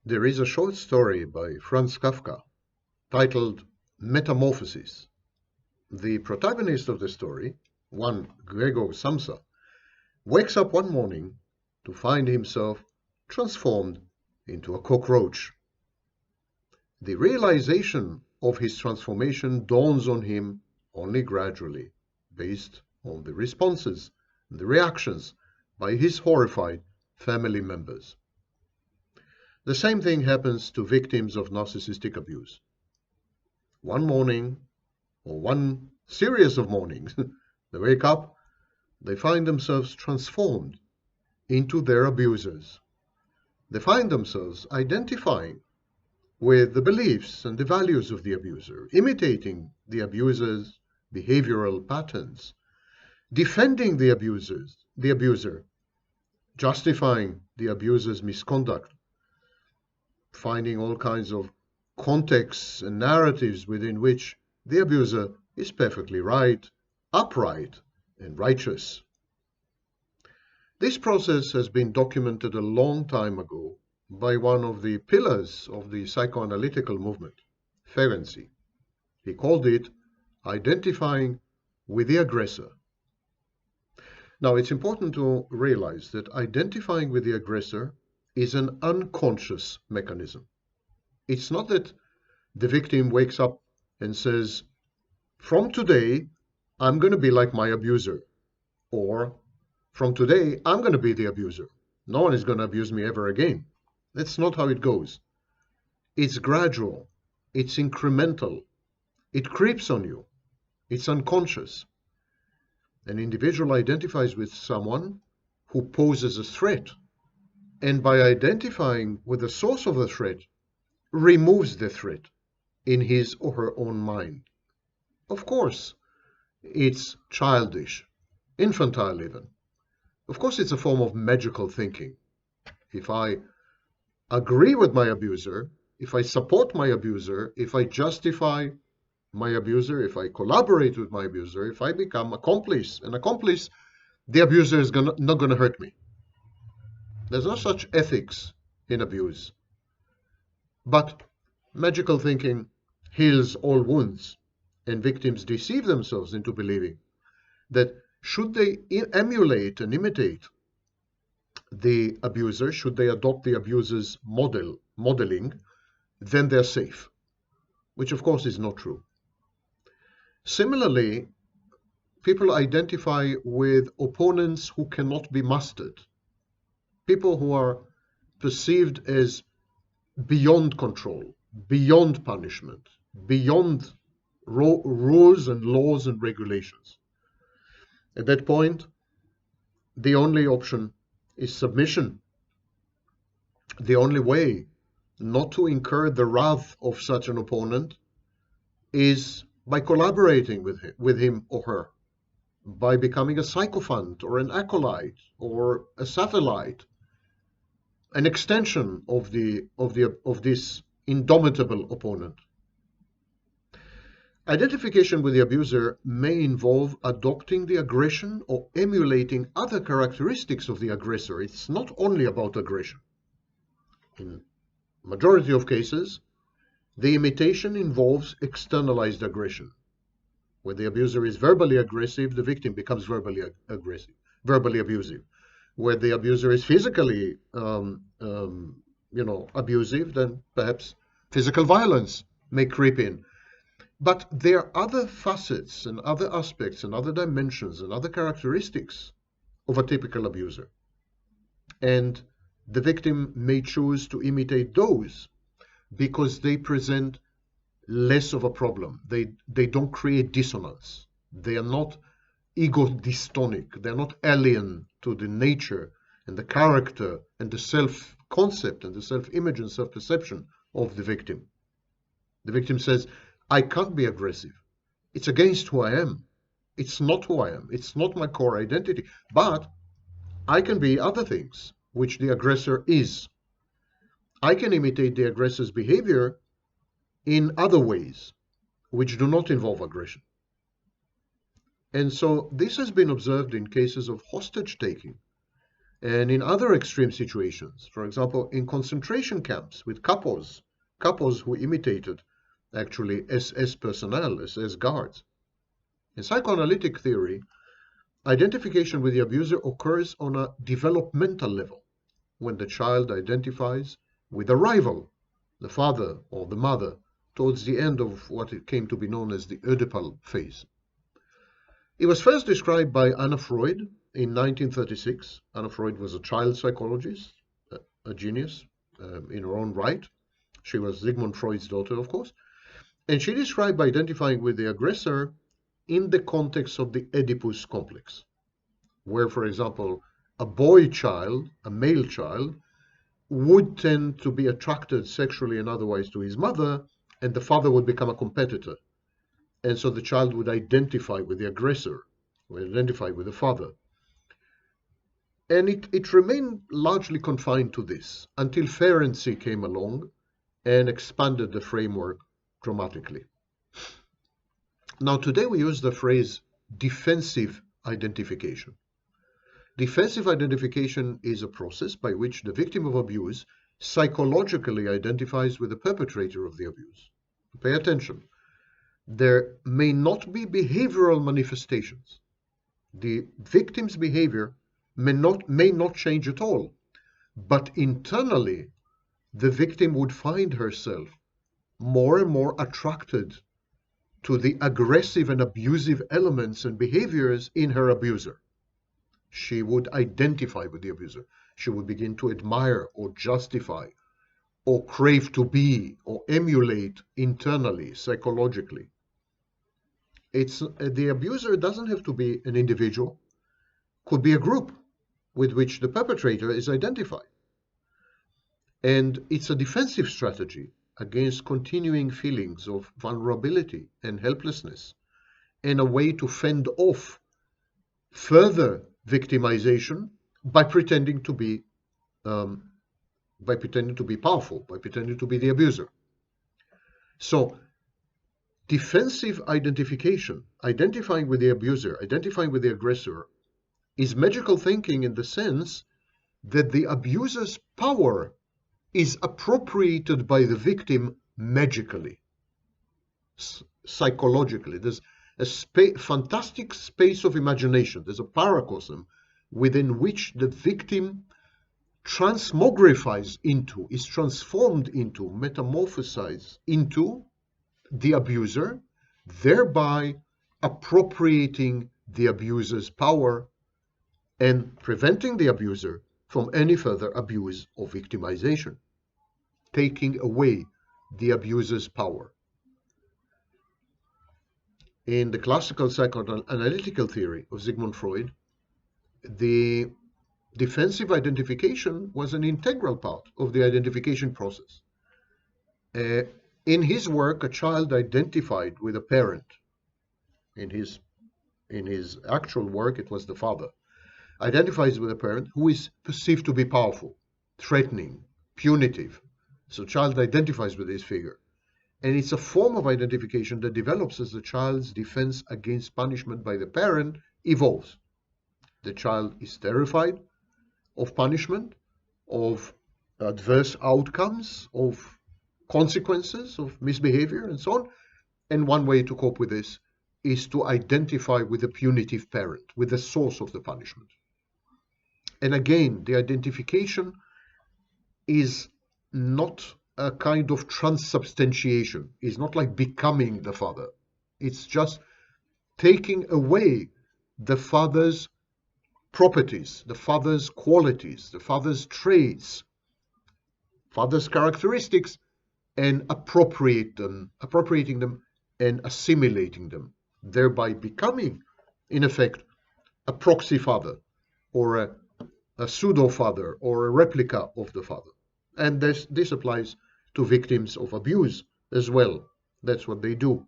There is a short story by Franz Kafka titled Metamorphosis. The protagonist of the story, one Gregor Samsa, wakes up one morning to find himself transformed into a cockroach. The realization of his transformation dawns on him only gradually, based on the responses and the reactions by his horrified family members. The same thing happens to victims of narcissistic abuse. One morning, or one series of mornings, they wake up, they find themselves transformed into their abusers. They find themselves identifying with the beliefs and the values of the abuser, imitating the abuser's behavioral patterns, defending the abuser, justifying the abuser's misconduct, finding all kinds of contexts and narratives within which the abuser is perfectly right, upright, and righteous. This process has been documented a long time ago by one of the pillars of the psychoanalytical movement, Ferenczi. He called it identifying with the aggressor. Now, it's important to realize that identifying with the aggressor is an unconscious mechanism. It's not that the victim wakes up and says, from today, I'm going to be like my abuser, or from today, I'm going to be the abuser. No one is going to abuse me ever again. That's not how it goes. It's gradual, it's incremental, it creeps on you, it's unconscious. An individual identifies with someone who poses a threat, and by identifying with the source of the threat, removes the threat in his or her own mind. Of course, it's childish, infantile even. Of course, it's a form of magical thinking. If I agree with my abuser, if I support my abuser, if I justify my abuser, if I collaborate with my abuser, if I become an accomplice, the abuser is not going to hurt me. There's no such ethics in abuse. But magical thinking heals all wounds, and victims deceive themselves into believing that should they emulate and imitate the abuser, should they adopt the abuser's modeling, then they're safe, which of course is not true. Similarly, people identify with opponents who cannot be mastered, people who are perceived as beyond control, beyond punishment, beyond rules and laws and regulations. At that point, the only option is submission. The only way not to incur the wrath of such an opponent is by collaborating with him or her, by becoming a sycophant or an acolyte or a satellite, an extension of this indomitable opponent. Identification with the abuser may involve adopting the aggression or emulating other characteristics of the aggressor. It's not only about aggression. In majority of cases, the imitation involves externalized aggression. When the abuser is verbally aggressive, the victim becomes verbally abusive. Where the abuser is physically abusive, then perhaps physical violence may creep in. But there are other facets and other aspects and other dimensions and other characteristics of a typical abuser. And the victim may choose to imitate those because they present less of a problem. They don't create dissonance. They are not ego dystonic. They're not alien to the nature and the character and the self-concept and the self-image and self-perception of the victim. The victim says, I can't be aggressive. It's against who I am. It's not who I am. It's not my core identity. But I can be other things, which the aggressor is. I can imitate the aggressor's behavior in other ways, which do not involve aggression. And so this has been observed in cases of hostage taking, And in other extreme situations, for example, in concentration camps with couples who imitated actually SS personnel, SS guards. In psychoanalytic theory, identification with the abuser occurs on a developmental level when the child identifies with a rival, the father or the mother, towards the end of what it came to be known as the Oedipal phase. It was first described by Anna Freud in 1936. Anna Freud was a child psychologist, a genius in her own right. She was Sigmund Freud's daughter, of course. And she described identifying with the aggressor in the context of the Oedipus complex, where, for example, a boy child, a male child, would tend to be attracted sexually and otherwise to his mother, and the father would become a competitor. And so the child would identify with the aggressor, would identify with the father. And it remained largely confined to this until Ferenczi came along and expanded the framework dramatically. Now, today we use the phrase defensive identification. Defensive identification is a process by which the victim of abuse psychologically identifies with the perpetrator of the abuse. Pay attention. There may not be behavioral manifestations. The victim's behavior may not change at all, but internally, the victim would find herself more and more attracted to the aggressive and abusive elements and behaviors in her abuser. She would identify with the abuser. She would begin to admire or justify or crave to be or emulate internally, psychologically. The abuser doesn't have to be an individual, could be a group with which the perpetrator is identified. And it's a defensive strategy against continuing feelings of vulnerability and helplessness, and a way to fend off further victimization by pretending to be powerful, by pretending to be the abuser. So defensive identification, identifying with the abuser, identifying with the aggressor, is magical thinking in the sense that the abuser's power is appropriated by the victim magically, psychologically. There's a fantastic space of imagination. There's a paracosm within which the victim transmogrifies into, is transformed into, metamorphosized into the abuser, thereby appropriating the abuser's power and preventing the abuser from any further abuse or victimization, taking away the abuser's power. In the classical psychoanalytical theory of Sigmund Freud, the defensive identification was an integral part of the identification process. In his work, a child identified with a parent. In his actual work, it was the father. Identifies with a parent who is perceived to be powerful, threatening, punitive. So child identifies with this figure. And it's a form of identification that develops as the child's defense against punishment by the parent evolves. The child is terrified of punishment, of adverse outcomes, of consequences of misbehavior, and so on. And one way to cope with this is to identify with the punitive parent, with the source of the punishment. And again, the identification is not a kind of transubstantiation. It's not like becoming the father. It's just taking away the father's properties, the father's qualities, the father's traits, father's characteristics, and appropriating them and assimilating them, thereby becoming, in effect, a proxy father or a pseudo-father or a replica of the father. And this applies to victims of abuse as well. That's what they do.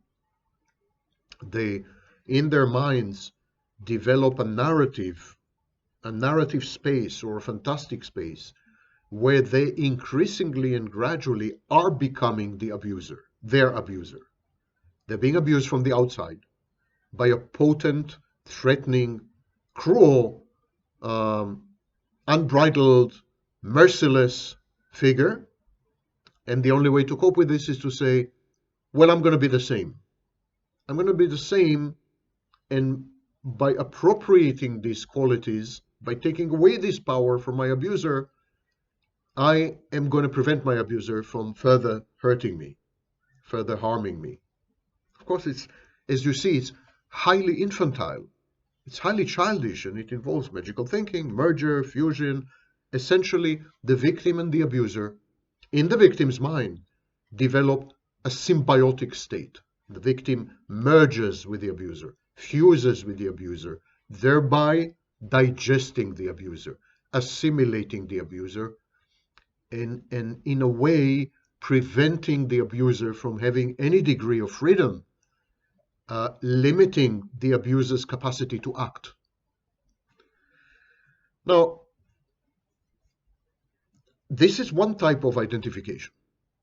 They, in their minds, develop a narrative space or a fantastic space where they increasingly and gradually are becoming the abuser, their abuser. They're being abused from the outside by a potent, threatening, cruel, unbridled, merciless figure. And the only way to cope with this is to say, well, I'm going to be the same. I'm going to be the same. And by appropriating these qualities, by taking away this power from my abuser, I am going to prevent my abuser from further hurting me, further harming me. Of course, it's, as you see, it's highly infantile. It's highly childish, and it involves magical thinking, merger, fusion. Essentially, the victim and the abuser, in the victim's mind, develop a symbiotic state. The victim merges with the abuser, fuses with the abuser, thereby digesting the abuser, assimilating the abuser, and in a way preventing the abuser from having any degree of freedom, limiting the abuser's capacity to act. Now, this is one type of identification,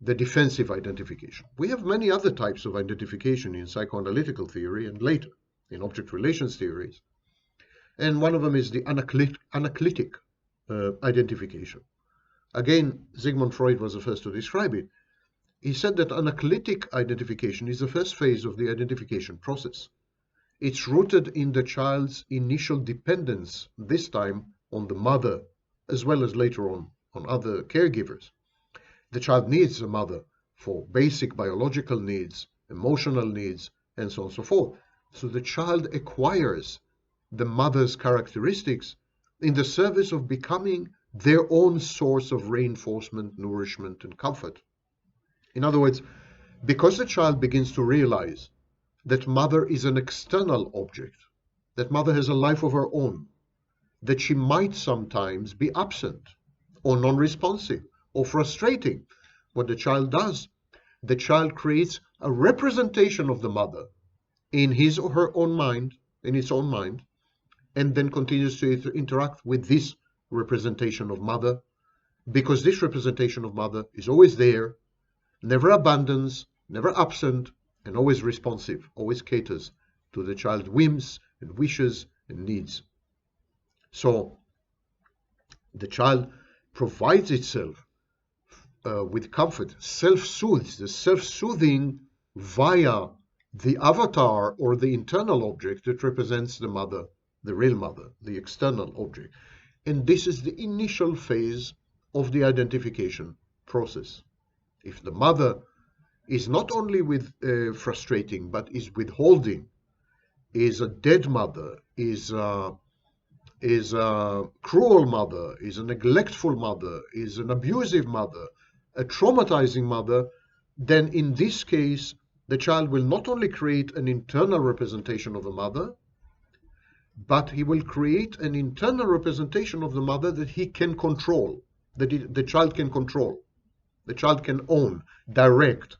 the defensive identification. We have many other types of identification in psychoanalytical theory and later in object relations theories. And one of them is the anaclitic identification. Again, Sigmund Freud was the first to describe it. He said that anaclitic identification is the first phase of the identification process. It's rooted in the child's initial dependence, this time on the mother, as well as later on other caregivers. The child needs a mother for basic biological needs, emotional needs, and so on and so forth. So the child acquires the mother's characteristics in the service of becoming their own source of reinforcement, nourishment, and comfort. In other words, because the child begins to realize that mother is an external object, that mother has a life of her own, that she might sometimes be absent or non-responsive or frustrating, what the child does, the child creates a representation of the mother in his or her own mind, in its own mind, and then continues to interact with this representation of mother, because this representation of mother is always there, never abandons, never absent, and always responsive, always caters to the child's whims and wishes and needs. So the child provides itself with comfort, self-soothes, the self-soothing via the avatar or the internal object that represents the mother, the real mother, the external object. And this is the initial phase of the identification process. If the mother is not only frustrating, but is withholding, is a dead mother, is a cruel mother, is a neglectful mother, is an abusive mother, a traumatizing mother, then in this case, the child will not only create an internal representation of a mother, but he will create an internal representation of the mother that he can control, that the child can control, the child can own, direct.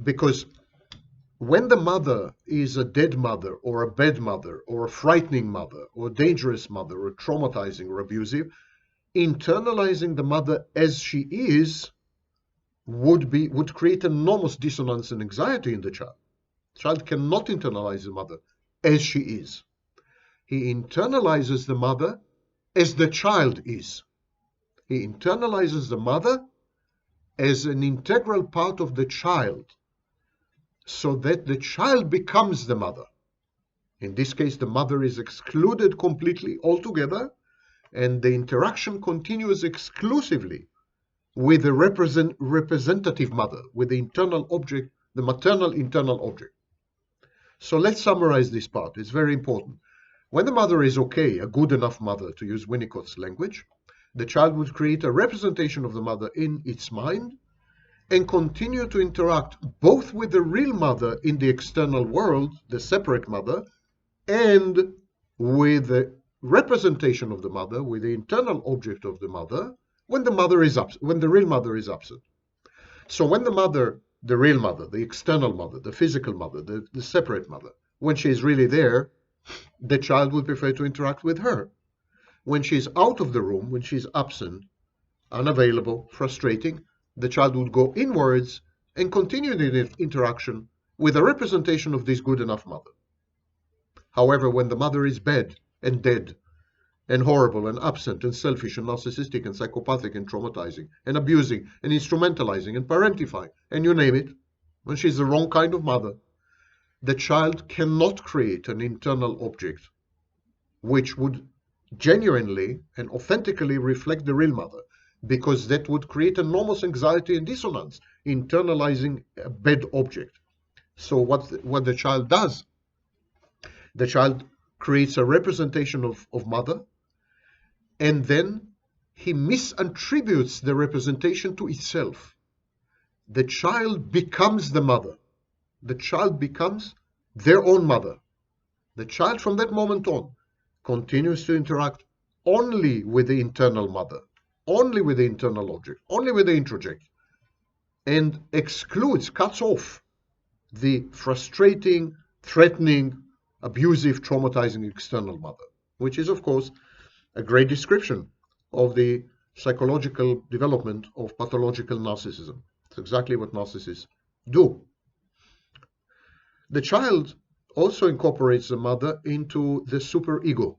Because when the mother is a dead mother or a bad mother or a frightening mother or a dangerous mother or traumatizing or abusive, internalizing the mother as she is would create enormous dissonance and anxiety in the child. The child cannot internalize the mother as she is. He internalizes the mother as the child is. He internalizes the mother as an integral part of the child, so that the child becomes the mother. In this case, the mother is excluded completely altogether, and the interaction continues exclusively with the representative mother, with the internal object, the maternal internal object. So let's summarize this part. It's very important. When the mother is okay, a good enough mother, to use Winnicott's language, the child would create a representation of the mother in its mind and continue to interact both with the real mother in the external world, the separate mother, and with the representation of the mother, with the internal object of the mother, when the mother is absent, when the real mother is absent. So when the mother, the real mother, the external mother, the physical mother, the separate mother, when she is really there, the child would prefer to interact with her. When she's out of the room, when she's absent, unavailable, frustrating, the child would go inwards and continue the interaction with a representation of this good enough mother. However, when the mother is bad and dead, and horrible and absent and selfish and narcissistic and psychopathic and traumatizing and abusing and instrumentalizing and parentifying and you name it, when she's the wrong kind of mother, the child cannot create an internal object which would genuinely and authentically reflect the real mother, because that would create enormous anxiety and dissonance, internalizing a bad object. So what the child does, the child creates a representation of mother, and then he misattributes the representation to itself. The child becomes the mother. The child becomes their own mother. The child from that moment on continues to interact only with the internal mother, only with the internal object, only with the introject, and excludes, cuts off the frustrating, threatening, abusive, traumatizing external mother, which is, of course, a great description of the psychological development of pathological narcissism. It's exactly what narcissists do. The child also incorporates the mother into the superego.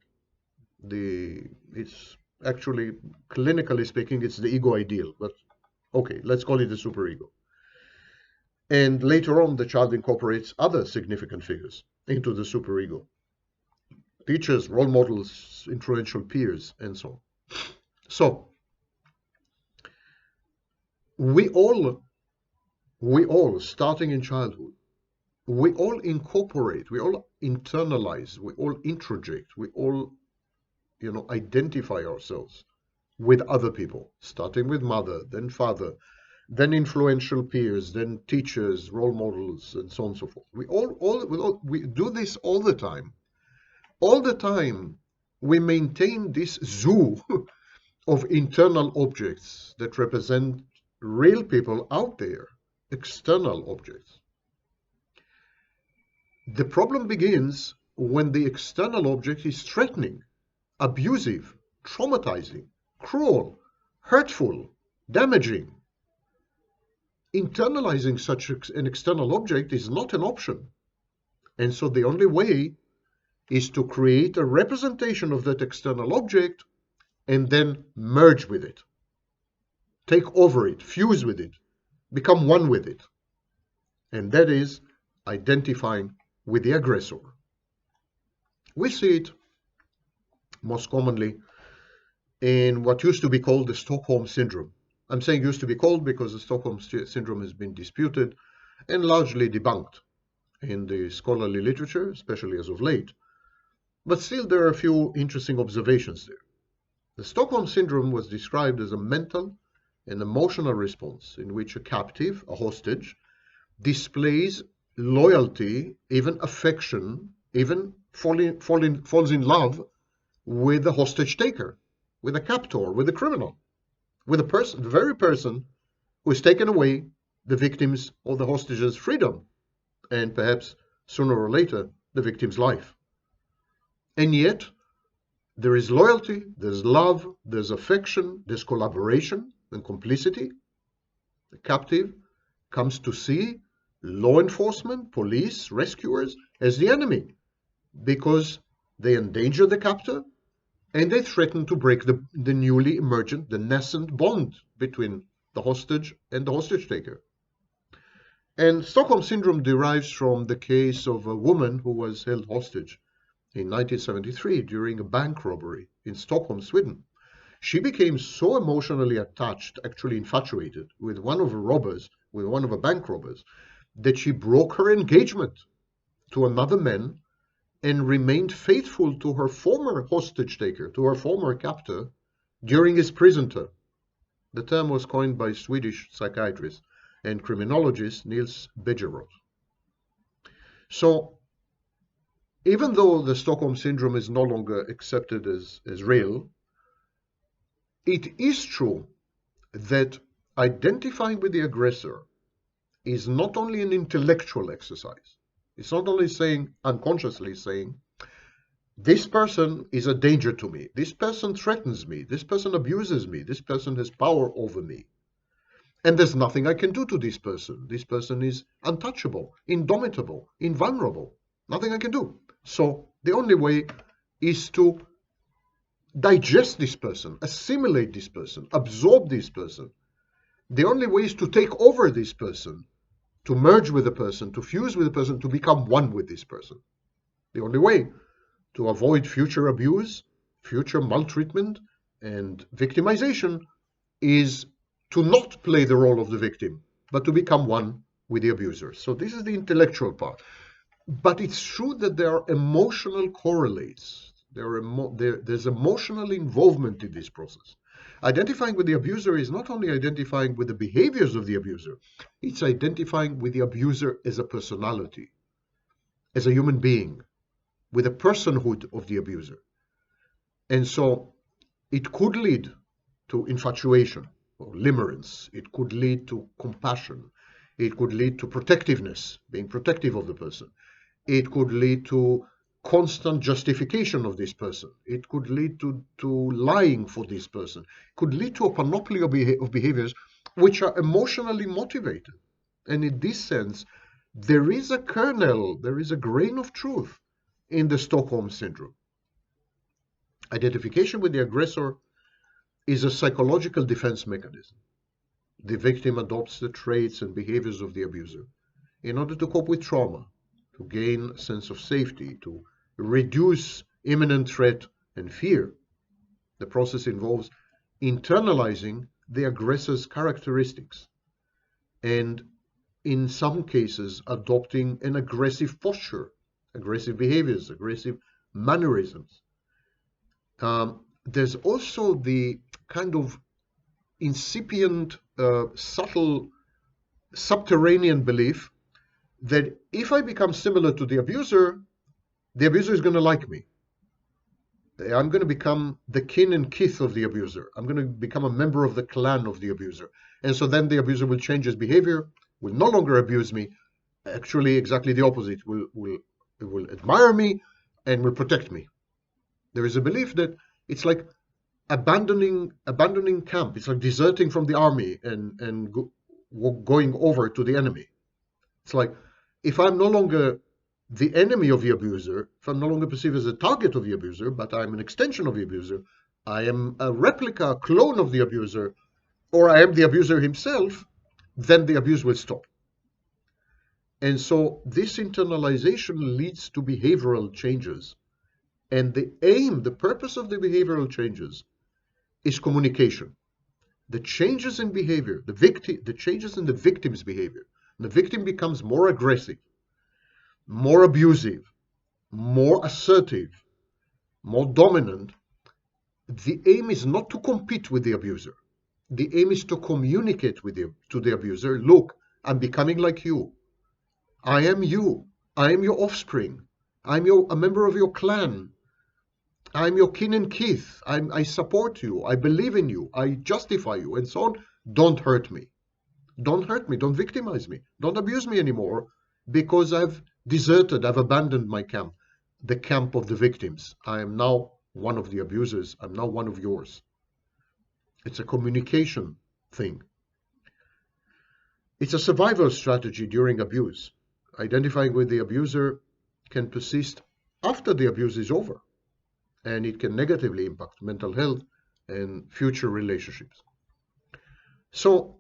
It's actually, clinically speaking, it's the ego ideal, but okay, let's call it the superego. And later on, the child incorporates other significant figures into the superego. Teachers, role models, influential peers, and so on. So, we all, starting in childhood, we all incorporate, we all internalize, we all introject, we all, identify ourselves with other people, starting with mother, then father, then influential peers, then teachers, role models, and so on and so forth. We do this all the time. All the time, we maintain this zoo of internal objects that represent real people out there, external objects. The problem begins when the external object is threatening, abusive, traumatizing, cruel, hurtful, damaging. Internalizing such an external object is not an option. And so the only way is to create a representation of that external object and then merge with it. Take over it, fuse with it, become one with it. And that is identifying with the aggressor. We see it most commonly in what used to be called the Stockholm syndrome. I'm saying used to be called because the Stockholm syndrome has been disputed and largely debunked in the scholarly literature, especially as of late. But still, there are a few interesting observations there. The Stockholm syndrome was described as a mental and emotional response in which a captive, a hostage, displays loyalty, even affection, even falls in love with the hostage taker, with a captor, with a criminal, with the very person who has taken away the victim's or the hostage's freedom, and perhaps sooner or later the victim's life. And yet, there is loyalty, there's love, there's affection, there's collaboration and complicity. The captive comes to see law enforcement, police, rescuers as the enemy because they endanger the captor and they threaten to break the newly emergent, the nascent bond between the hostage and the hostage taker. And Stockholm syndrome derives from the case of a woman who was held hostage in 1973 during a bank robbery in Stockholm, Sweden. She became so emotionally attached, actually infatuated, with one of the bank robbers, that she broke her engagement to another man and remained faithful to her former hostage taker, to her former captor, during his prison term. The term was coined by Swedish psychiatrist and criminologist Nils Bejerot. So, even though the Stockholm syndrome is no longer accepted as real, it is true that identifying with the aggressor is not only an intellectual exercise. It's not only unconsciously saying, this person is a danger to me, this person threatens me, this person abuses me, this person has power over me. And there's nothing I can do to this person. This person is untouchable, indomitable, invulnerable. Nothing I can do. So the only way is to digest this person, assimilate this person, absorb this person. The only way is to take over this person, to merge with the person, to fuse with the person, to become one with this person. The only way to avoid future abuse, future maltreatment, and victimization is to not play the role of the victim, but to become one with the abuser. So this is the intellectual part. But it's true that there are emotional correlates. There's emotional involvement in this process. Identifying with the abuser is not only identifying with the behaviors of the abuser, it's identifying with the abuser as a personality, as a human being, with the personhood of the abuser. And so it could lead to infatuation or limerence. It could lead to compassion. It could lead to protectiveness, being protective of the person. It could lead to constant justification of this person. It could lead to lying for this person. It could lead to a panoply of behaviors which are emotionally motivated. And in this sense, there is a kernel, there is a grain of truth in the Stockholm syndrome. Identification with the aggressor is a psychological defense mechanism. The victim adopts the traits and behaviors of the abuser in order to cope with trauma, to gain a sense of safety, to reduce imminent threat and fear. The process involves internalizing the aggressor's characteristics and, in some cases, adopting an aggressive posture, aggressive behaviors, aggressive mannerisms. There's also the kind of incipient, subtle, subterranean belief that if I become similar to the abuser is going to like me. I'm going to become the kin and kith of the abuser. I'm going to become a member of the clan of the abuser. And so then the abuser will change his behavior, will no longer abuse me. Actually, exactly the opposite. It will admire me and will protect me. There is a belief that it's like abandoning camp. It's like deserting from the army and going over to the enemy. It's like, if I'm no longer the enemy of the abuser, if I'm no longer perceived as a target of the abuser, but I'm an extension of the abuser, I am a replica, a clone of the abuser, or I am the abuser himself, then the abuse will stop. And so this internalization leads to behavioral changes. And the aim, the purpose of the behavioral changes is communication. The changes in behavior, the changes in the victim's behavior. The victim becomes more aggressive, more abusive, more assertive, more dominant. The aim is not to compete with the abuser. The aim is to communicate to the abuser, look, I'm becoming like you. I am you. I am your offspring. I'm a member of your clan. I'm your kin and kith. I support you. I believe in you. I justify you, and so on. Don't hurt me. Don't hurt me. Don't victimize me. Don't abuse me anymore because I've deserted. I've abandoned my camp, the camp of the victims. I am now one of the abusers. I'm now one of yours. It's a communication thing. It's a survival strategy during abuse. Identifying with the abuser can persist after the abuse is over, and it can negatively impact mental health and future relationships. So,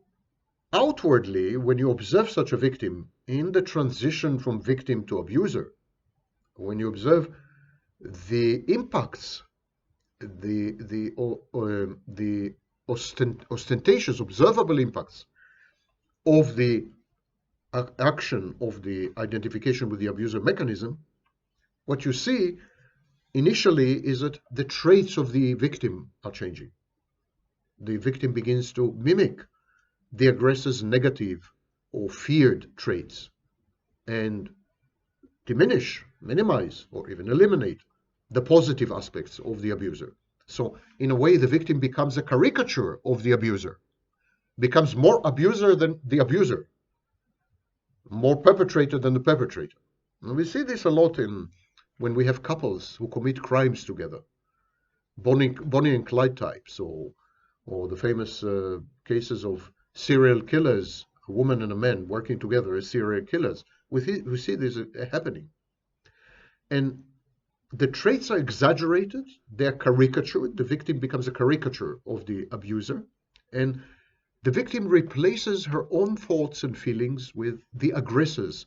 outwardly, when you observe such a victim in the transition from victim to abuser, when you observe the impacts, the ostentatious, observable impacts of the action of the identification with the abuser mechanism, what you see initially is that the traits of the victim are changing. The victim begins to mimic the aggressor's negative or feared traits and diminish, minimize, or even eliminate the positive aspects of the abuser. So, in a way, the victim becomes a caricature of the abuser, becomes more abuser than the abuser, more perpetrator than the perpetrator. And we see this a lot when we have couples who commit crimes together, Bonnie and Clyde types, or the famous cases of serial killers, a woman and a man working together as serial killers. We see this happening. And The traits are exaggerated, they're caricatured. The victim becomes a caricature of the abuser, and the victim replaces her own thoughts and feelings with the aggressor's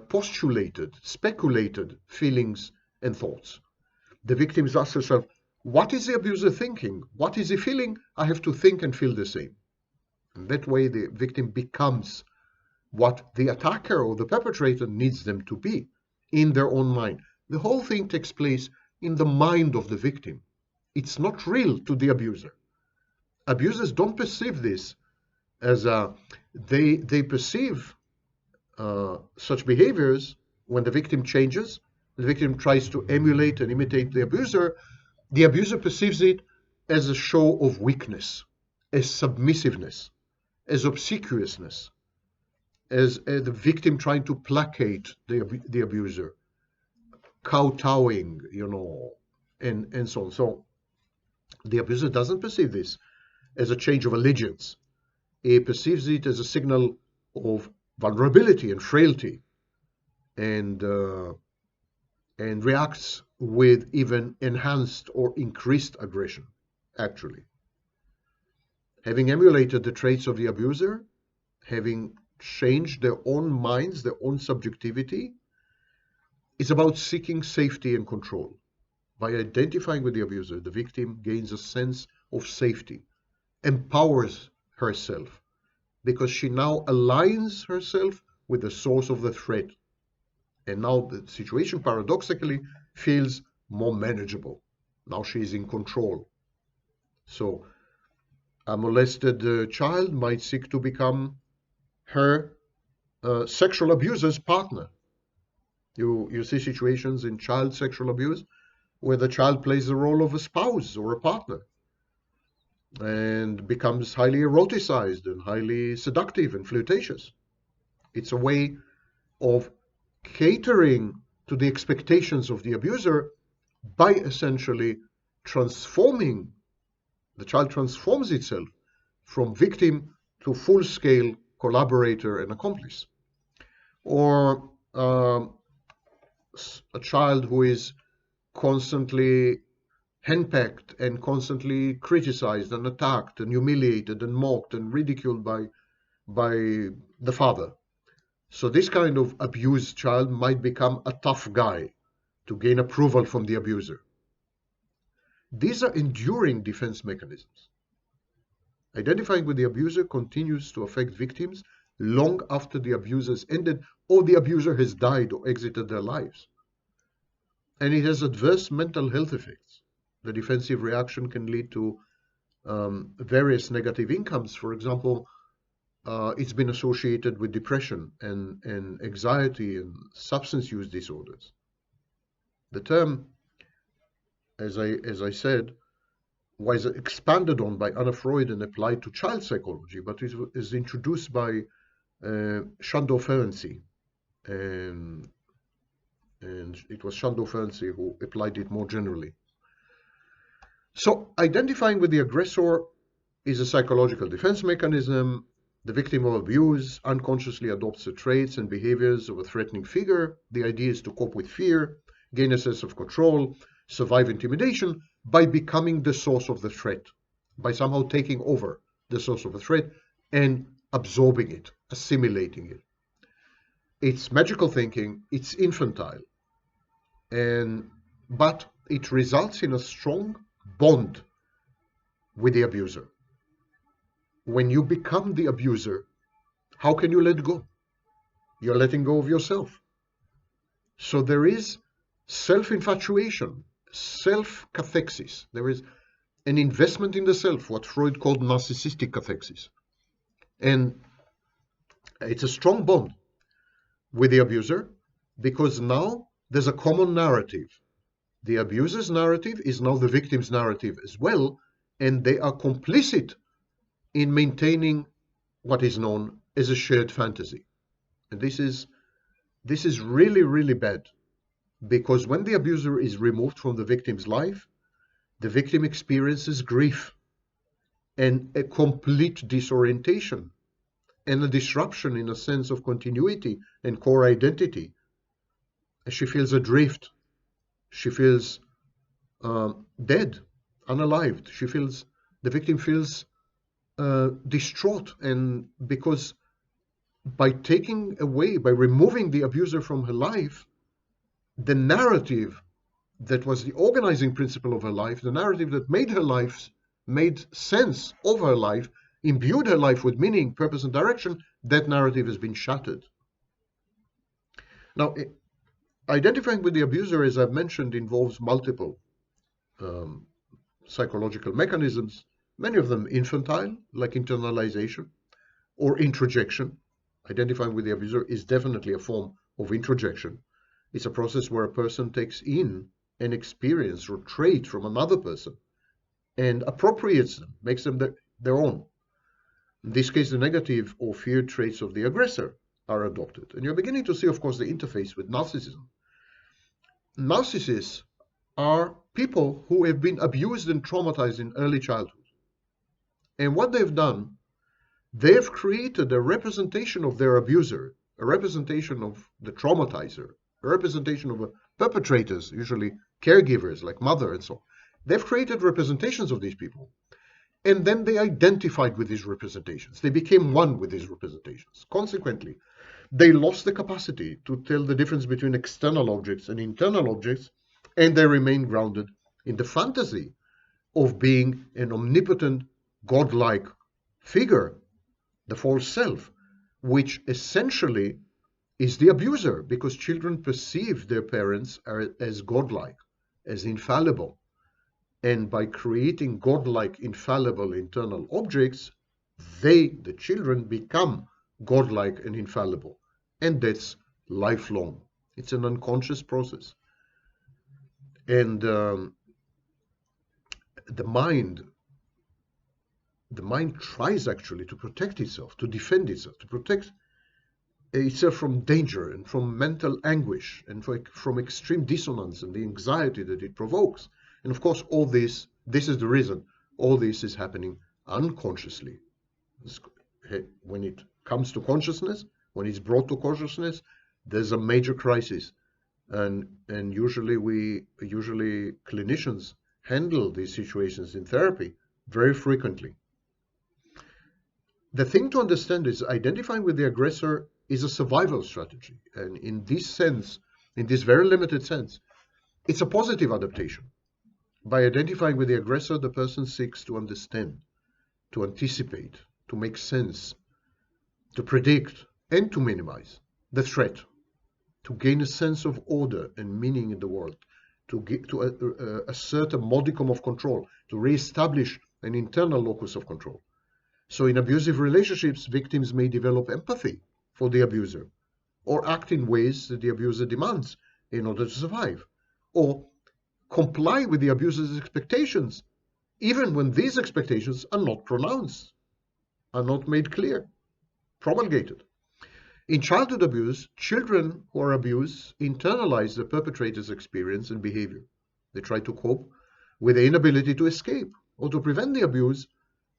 postulated, speculated feelings and thoughts. The victim asks herself, what is the abuser thinking? What is he feeling? I have to think and feel the same. And that way, the victim becomes what the attacker or the perpetrator needs them to be in their own mind. The whole thing takes place in the mind of the victim. It's not real to the abuser. Abusers don't perceive this as they perceive such behaviors when the victim changes, the victim tries to emulate and imitate the abuser perceives it as a show of weakness, as submissiveness, as obsequiousness, as the victim trying to placate the abuser, kowtowing, and so on. So the abuser doesn't perceive this as a change of allegiance. He perceives it as a signal of vulnerability and frailty, and reacts with even enhanced or increased aggression, actually. Having emulated the traits of the abuser, having changed their own minds, their own subjectivity, it's about seeking safety and control. By identifying with the abuser, the victim gains a sense of safety, empowers herself, because she now aligns herself with the source of the threat. And now the situation paradoxically feels more manageable. Now she is in control. So a molested child might seek to become her sexual abuser's partner. You see situations in child sexual abuse where the child plays the role of a spouse or a partner and becomes highly eroticized and highly seductive and flirtatious. It's a way of catering to the expectations of the abuser by essentially transforming, the child transforms itself from victim to full-scale collaborator and accomplice. Or a child who is constantly henpecked and constantly criticized and attacked and humiliated and mocked and ridiculed by the father. So this kind of abused child might become a tough guy to gain approval from the abuser. These are enduring defense mechanisms. Identifying with the abuser continues to affect victims long after the abuser has ended or the abuser has died or exited their lives. And it has adverse mental health effects. The defensive reaction can lead to various negative incomes. For example, it's been associated with depression and anxiety and substance use disorders. The term, as I said, was expanded on by Anna Freud and applied to child psychology, but it is introduced by Shandor Ferenczi, and it was Shandor Ferenczi who applied it more generally. So identifying with the aggressor is a psychological defense mechanism. The victim of abuse unconsciously adopts the traits and behaviors of a threatening figure. The idea is to cope with fear, gain a sense of control, survive intimidation by becoming the source of the threat, by somehow taking over the source of the threat and absorbing it, assimilating it. It's magical thinking, it's infantile, but it results in a strong bond with the abuser. When you become the abuser, how can you let go? You're letting go of yourself. So there is self-infatuation, self-cathexis. There is an investment in the self, what Freud called narcissistic cathexis. And it's a strong bond with the abuser because now there's a common narrative. The abuser's narrative is now the victim's narrative as well, and they are complicit in maintaining what is known as a shared fantasy. And this is really, really bad, because when the abuser is removed from the victim's life, the victim experiences grief and a complete disorientation and a disruption in a sense of continuity and core identity. She feels adrift. She feels dead, unalived. The victim feels distraught, and because by removing the abuser from her life, the narrative that was the organizing principle of her life, the narrative that made sense of her life, imbued her life with meaning, purpose, and direction, that narrative has been shattered. Now, identifying with the abuser, as I've mentioned, involves multiple um, psychological mechanisms, many of them infantile, like internalization or introjection. Identifying with the abuser is definitely a form of introjection. It's a process where a person takes in an experience or trait from another person and appropriates them, makes them their own. In this case, the negative or feared traits of the aggressor are adopted. And you're beginning to see, of course, the interface with narcissism. Narcissists are people who have been abused and traumatized in early childhood. And what they've done, they've created a representation of their abuser, a representation of the traumatizer, a representation of perpetrators, usually caregivers like mother and so on. They've created representations of these people. And then they identified with these representations. They became one with these representations. Consequently, they lost the capacity to tell the difference between external objects and internal objects, and they remain grounded in the fantasy of being an omnipotent, godlike figure, the false self, which essentially is the abuser, because children perceive their parents as godlike, as infallible. And by creating godlike, infallible internal objects, the children, become godlike and infallible. And that's lifelong. It's an unconscious process. And the mind tries actually to protect itself, to defend itself, to protect itself from danger and from mental anguish and from extreme dissonance and the anxiety that it provokes. And of course, all this is the reason all this is happening unconsciously. When it comes to consciousness, when it's brought to consciousness, there's a major crisis. And usually clinicians handle these situations in therapy very frequently. The thing to understand is identifying with the aggressor is a survival strategy. And in this sense, in this very limited sense, it's a positive adaptation. By identifying with the aggressor, the person seeks to understand, to anticipate, to make sense, to predict, and to minimize the threat, to gain a sense of order and meaning in the world, to assert a modicum of control, to reestablish an internal locus of control. So in abusive relationships, victims may develop empathy for the abuser, or act in ways that the abuser demands in order to survive, or comply with the abuser's expectations, even when these expectations are not pronounced, are not made clear, promulgated. In childhood abuse, children who are abused internalize the perpetrator's experience and behavior. They try to cope with the inability to escape or to prevent the abuse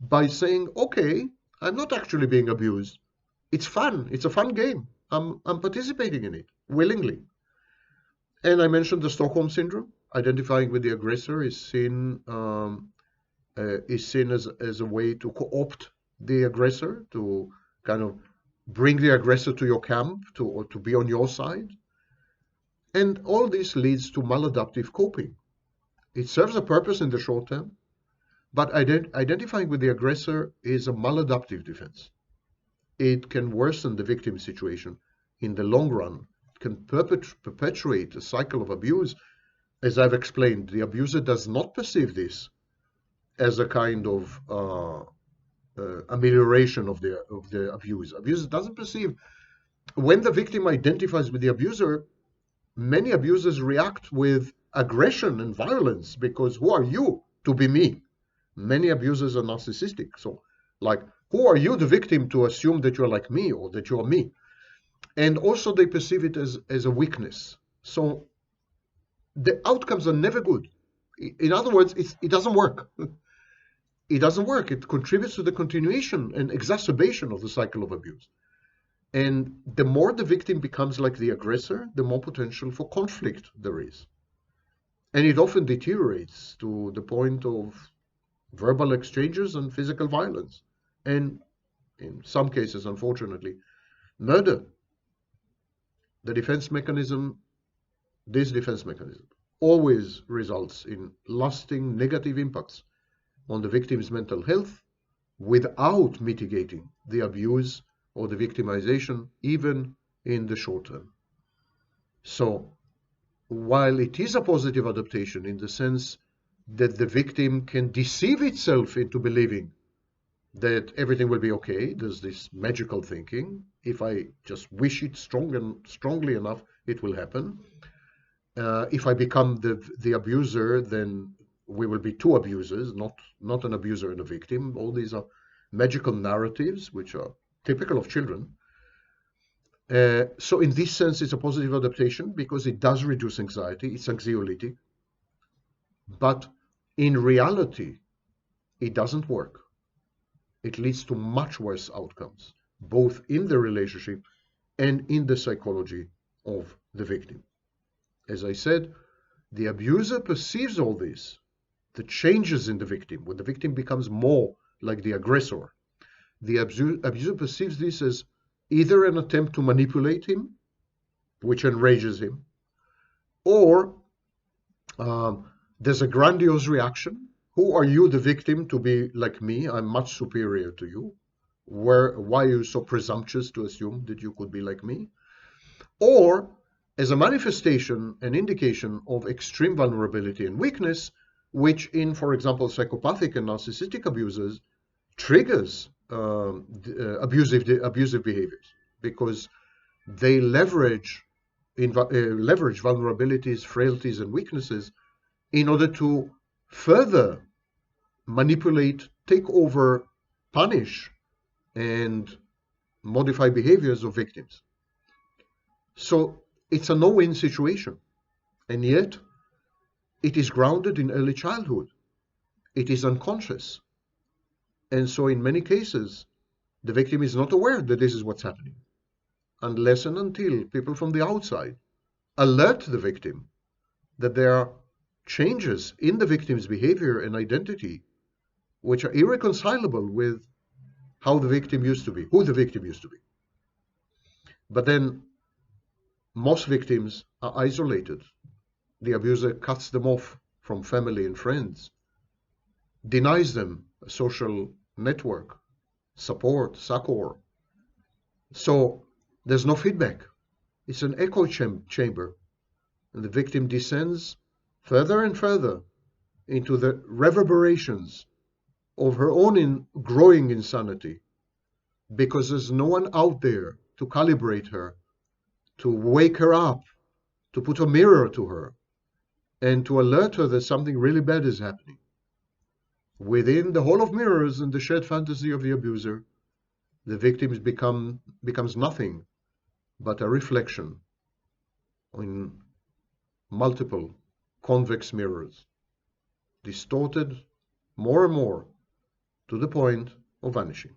by saying, okay, I'm not actually being abused. It's fun. It's a fun game. I'm participating in it willingly. And I mentioned the Stockholm syndrome. Identifying with the aggressor is seen as a way to co-opt the aggressor, to kind of bring the aggressor to your camp, or to be on your side. And all this leads to maladaptive coping. It serves a purpose in the short term, but identifying with the aggressor is a maladaptive defense. It can worsen the victim's situation in the long run. It can perpetuate a cycle of abuse. As I've explained, the abuser does not perceive this as a kind of amelioration of the abuse. Abuser doesn't perceive. When the victim identifies with the abuser, many abusers react with aggression and violence, because who are you to be me? Many abusers are narcissistic. So, like, who are you, the victim, to assume that you're like me or that you're me? And also they perceive it as a weakness. So the outcomes are never good. In other words, it doesn't work. It doesn't work. It contributes to the continuation and exacerbation of the cycle of abuse. And the more the victim becomes like the aggressor, the more potential for conflict there is. And it often deteriorates to the point of verbal exchanges and physical violence. And in some cases, unfortunately, murder. The defense mechanism, this defense mechanism, always results in lasting negative impacts on the victim's mental health without mitigating the abuse or the victimization, even in the short term. So, while it is a positive adaptation in the sense that the victim can deceive itself into believing that everything will be okay, there's this magical thinking. If I just wish it strongly enough, it will happen. If I become the abuser, then we will be two abusers, not an abuser and a victim. All these are magical narratives which are typical of children. So in this sense, it's a positive adaptation because it does reduce anxiety. It's anxiolytic. But in reality, it doesn't work. It leads to much worse outcomes, both in the relationship and in the psychology of the victim. As I said, the abuser perceives all this, the changes in the victim, when the victim becomes more like the aggressor. The abuser perceives this as either an attempt to manipulate him, which enrages him, or there's a grandiose reaction. Who are you, the victim, to be like me? I'm much superior to you. Why are you so presumptuous to assume that you could be like me? Or as a manifestation, an indication of extreme vulnerability and weakness, which in, for example, psychopathic and narcissistic abusers triggers abusive behaviors because they leverage vulnerabilities, frailties, and weaknesses in order to further manipulate, take over, punish, and modify behaviors of victims. So it's a no-win situation, and yet it is grounded in early childhood. It is unconscious. And so in many cases, the victim is not aware that this is what's happening, unless and until people from the outside alert the victim that there are changes in the victim's behavior and identity which are irreconcilable with how the victim used to be, who the victim used to be. But then most victims are isolated. The abuser cuts them off from family and friends, denies them a social network, support, succor. So there's no feedback. It's an echo chamber. And the victim descends further and further into the reverberations of her own growing insanity because there's no one out there to calibrate her, to wake her up, to put a mirror to her, and to alert her that something really bad is happening. Within the hall of mirrors and the shared fantasy of the abuser, the victim becomes nothing but a reflection in multiple convex mirrors, distorted more and more to the point of vanishing.